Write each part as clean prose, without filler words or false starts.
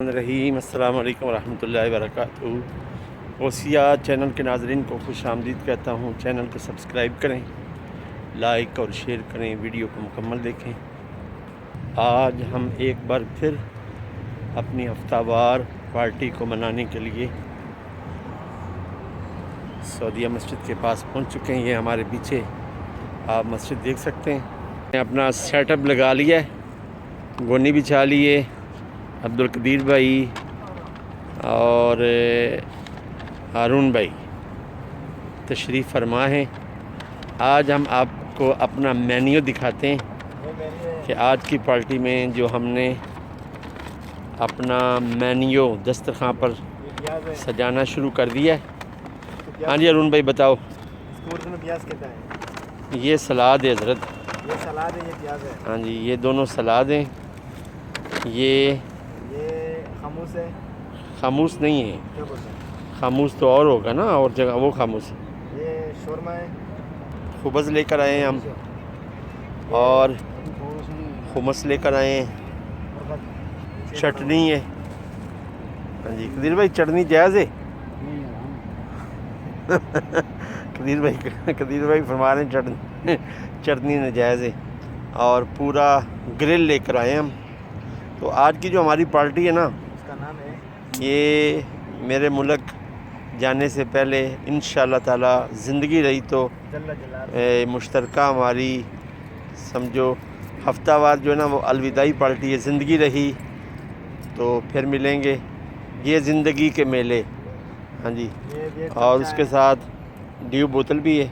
رحیم السلام علیکم ورحمۃ اللہ وبرکاتہ۔ غوثیہ چینل کے ناظرین کو خوش آمدید کہتا ہوں۔ چینل کو سبسکرائب کریں، لائک اور شیئر کریں، ویڈیو کو مکمل دیکھیں۔ آج ہم ایک بار پھر اپنی ہفتہ وار پارٹی کو منانے کے لیے سعودیہ مسجد کے پاس پہنچ چکے ہیں۔ یہ ہمارے پیچھے آپ مسجد دیکھ سکتے ہیں۔ اپنا سیٹ اپ لگا لیا ہے، گونی بچھا لیے، عبدالقدیر بھائی اور ہارون بھائی تشریف فرما ہیں۔ آج ہم آپ کو اپنا مینیو دکھاتے ہیں کہ آج کی پارٹی میں جو ہم نے اپنا مینیو دسترخوان پر سجانا شروع کر دیا ہے۔ ہاں جی ہارون بھائی بتاؤ۔ یہ سلاد ہے حضرت، یہ سلاد ہے، یہ پیاز ہے۔ ہاں جی یہ دونوں سلاد ہیں۔ یہ خاموس ہے، خاموس نہیں ہے، کیا بولتے ہیں؟ خاموس تو اور ہوگا نا، اور جگہ وہ خاموس ہے۔ یہ شورما ہے، خبز لے کر آئے ہیں ہم، اور خمس لے کر آئے ہیں، چٹنی ہے۔ ہاں جی قدیر بھائی چٹنی جائز ہے؟ قدیر بھائی فرما رہے ہیں چٹنی ناجائز ہے، اور پورا گرل لے کر آئے ہم۔ تو آج کی جو ہماری پارٹی ہے نا، اس کا نام ہے یہ میرے ملک جانے سے پہلے انشاءاللہ تعالی زندگی رہی تو جل جلال۔ مشترکہ ہماری سمجھو ہفتہ وار جو ہے نا وہ الوداعی پارٹی ہے۔ زندگی رہی تو پھر ملیں گے، یہ زندگی کے میلے۔ ہاں جی، اور اس کے ساتھ ڈیو بوتل بھی ہے،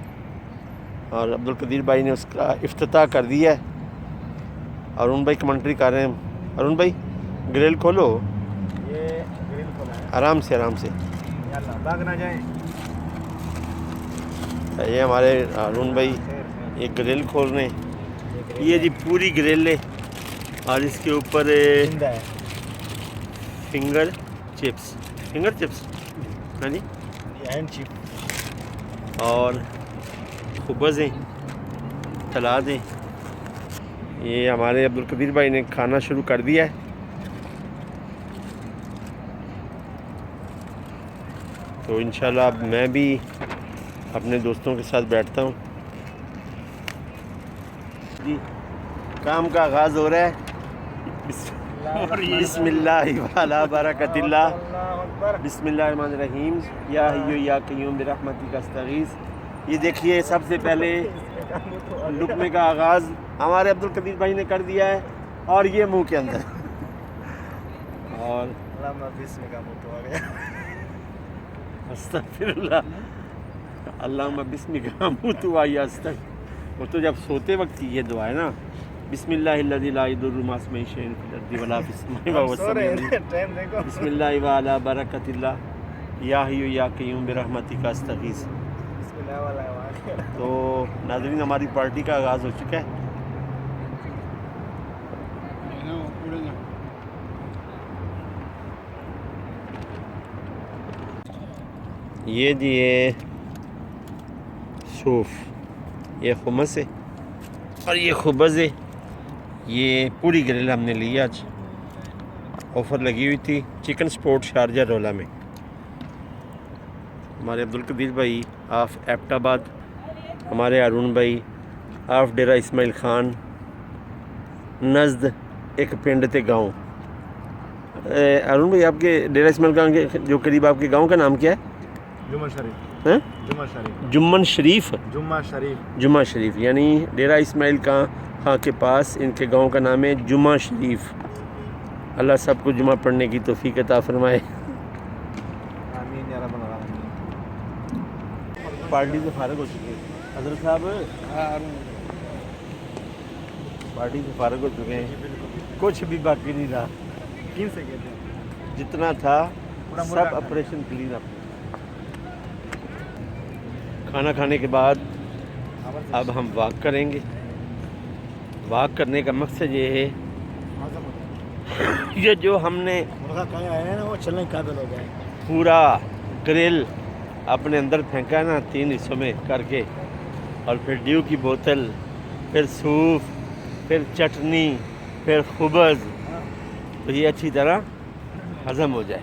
اور عبدالقدیر بھائی نے اس کا افتتاح کر دیا ہے۔ ارون بھائی کمنٹری کر رہے ہیں۔ ارون بھائی گریل کھولو، یہ گرل کھولا ہے، آرام سے آرام سے۔ یاللہ بھاگ نہ جائیں۔ یہ ہمارے ارون بھائی یہ گریل کھول رہے ہیں۔ یہ جی پوری گریل ہے، اور اس کے اوپر زندہ ہے، فنگر چپس ہاں جی، یہ ہینڈ چپ، اور خبز ہیں، سلاد ہیں۔ یہ ہمارے عبدالقدیر بھائی نے کھانا شروع کر دیا ہے۔ تو انشاءاللہ اب میں بھی اپنے دوستوں کے ساتھ بیٹھتا ہوں جی۔ کام کا آغاز ہو رہا ہے۔ بسم اللہ وعلی برکت اللہ، بسم اللہ الرحمن الرحیم، یا حی یا قیوم برحمتک استغیث۔ یہ دیکھیے سب سے پہلے لقمے کا آغاز ہمارے عبدالقدیر بھائی نے کر دیا ہے، اور یہ منہ کے اندر، اور علامہ بسم کا منہ تو آ گیا۔ استغفر اللہ، اللہم بسمک اموت و احیا۔ وہ تو جب سوتے وقت کی یہ دعا ہے نا، بسم اللہ الذی لا یضر مع اسمہ شیء فی الارض ولا فی السماء وهو السمیع العلیم۔ ٹائم دیکھو، بسم اللہ وعلی برکت اللہ، یا حی یا قیوم برحمتک استغیث۔ بسم اللہ والا ہے۔ تو ناظرین ہماری پارٹی کا آغاز ہو چکا ہے۔ یہ جی یہ صوف، یہ خمس ہے، اور یہ خبز ہے۔ یہ پوری گریل ہم نے لی آج، آفر لگی ہوئی تھی چکن سپورٹ شارجہ رولہ میں۔ ہمارے عبدالقدیر بھائی آف ایبٹ آباد، ہمارے ہارون بھائی آف ڈیرہ اسماعیل خان نزد ایک پنڈ تے گاؤں۔ ہارون بھائی آپ کے ڈیرہ اسماعیل خان کے جو قریب آپ کے گاؤں کا نام کیا ہے؟ جمعہ شریف، ہاں؟ جمعہ شریف، جمن شریف، جمعہ شریف، جمعہ شریف، یعنی ڈیرہ اسماعیل خان کے پاس ان کے گاؤں کا نام ہے جمعہ شریف۔ اللہ سب کو جمعہ پڑھنے کی توفیق عطا فرمائے۔ آمین یا رب العالمین۔ پارٹی سے فارغ ہو چکے ہیں حضرت صاحب، پارٹی سے فارغ ہو چکے ہیں، کچھ بھی باقی نہیں رہا، کن سے کہتے ہیں؟ جتنا تھا سب آپریشن کلین اپ۔ کھانا کھانے کے بعد اب ہم واک کریں گے۔ واک کرنے کا مقصد یہ ہے یہ جو ہم نے مرغا کھایا ہے نا، وہ چلنے کے قابل ہو گئے۔ پورا گریل اپنے اندر پھینکا ہے نا 3 حصوں میں کر کے، اور پھر ڈیو کی بوتل، پھر سوپ، پھر چٹنی، پھر خبز، تو یہ اچھی طرح ہضم ہو جائے.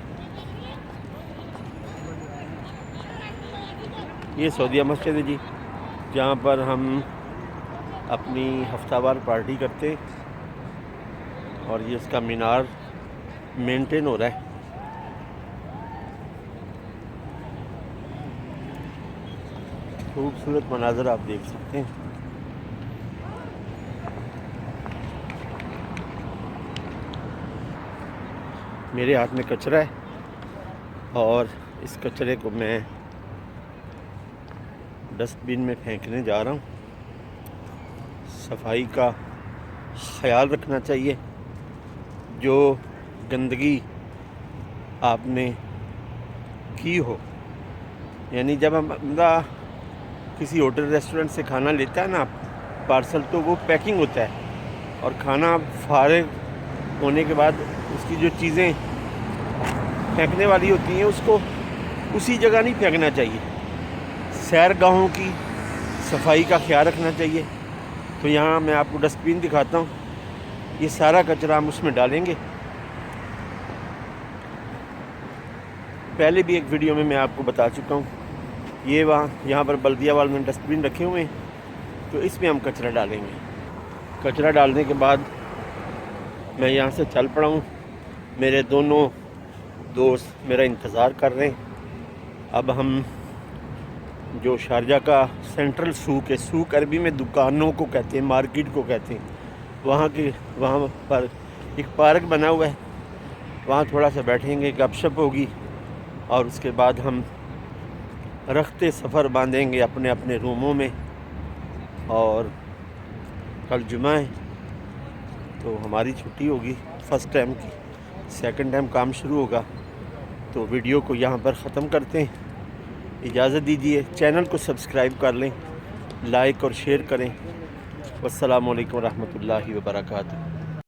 یہ سعودیہ مسجد ہے جی، جہاں پر ہم اپنی ہفتہ وار پارٹی کرتے، اور یہ اس کا مینار مینٹین ہو رہا ہے. خوبصورت مناظر آپ دیکھ سکتے ہیں. میرے ہاتھ میں کچرا ہے اور اس کچرے کو میں ڈسٹ بن میں پھینکنے جا رہا ہوں. صفائی کا خیال رکھنا چاہیے. جو گندگی آپ نے کی ہو، یعنی جب ہم بندہ کسی ہوٹل ریسٹورنٹ سے کھانا لیتا ہے نا پارسل، تو وہ پیکنگ ہوتا ہے، اور کھانا فارغ ہونے کے بعد اس کی جو چیزیں پھینکنے والی ہوتی ہیں اس کو اسی جگہ نہیں پھینکنا چاہیے. سیرگاہوں کی صفائی کا خیال رکھنا چاہیے. تو یہاں میں آپ کو ڈسٹ بن دکھاتا ہوں. یہ سارا کچرا ہم اس میں ڈالیں گے. پہلے بھی ایک ویڈیو میں آپ کو بتا چکا ہوں. یہ یہاں پر بلدیہ والوں نے ڈسٹ بن رکھے ہوئے ہیں، تو اس میں ہم کچرا ڈالیں گے. کچرا ڈالنے کے بعد میں یہاں سے چل پڑا ہوں. میرے دونوں دوست میرا انتظار کر رہے ہیں. اب ہم جو شارجہ کا سینٹرل سوق ہے، سوق عربی میں دکانوں کو کہتے ہیں، مارکیٹ کو کہتے ہیں، وہاں پر ایک پارک بنا ہوا ہے. وہاں تھوڑا سا بیٹھیں گے، گپ شپ ہوگی، اور اس کے بعد ہم رخت سفر باندھیں گے اپنے اپنے روموں میں. اور کل جمعہ ہے تو ہماری چھٹی ہوگی فرسٹ ٹائم کی. سیکنڈ ٹائم کام شروع ہوگا. تو ویڈیو کو یہاں پر ختم کرتے ہیں. اجازت دیجیے، چینل کو سبسکرائب کر لیں، لائک اور شیئر کریں. والسلام علیکم ورحمۃ اللہ وبرکاتہ.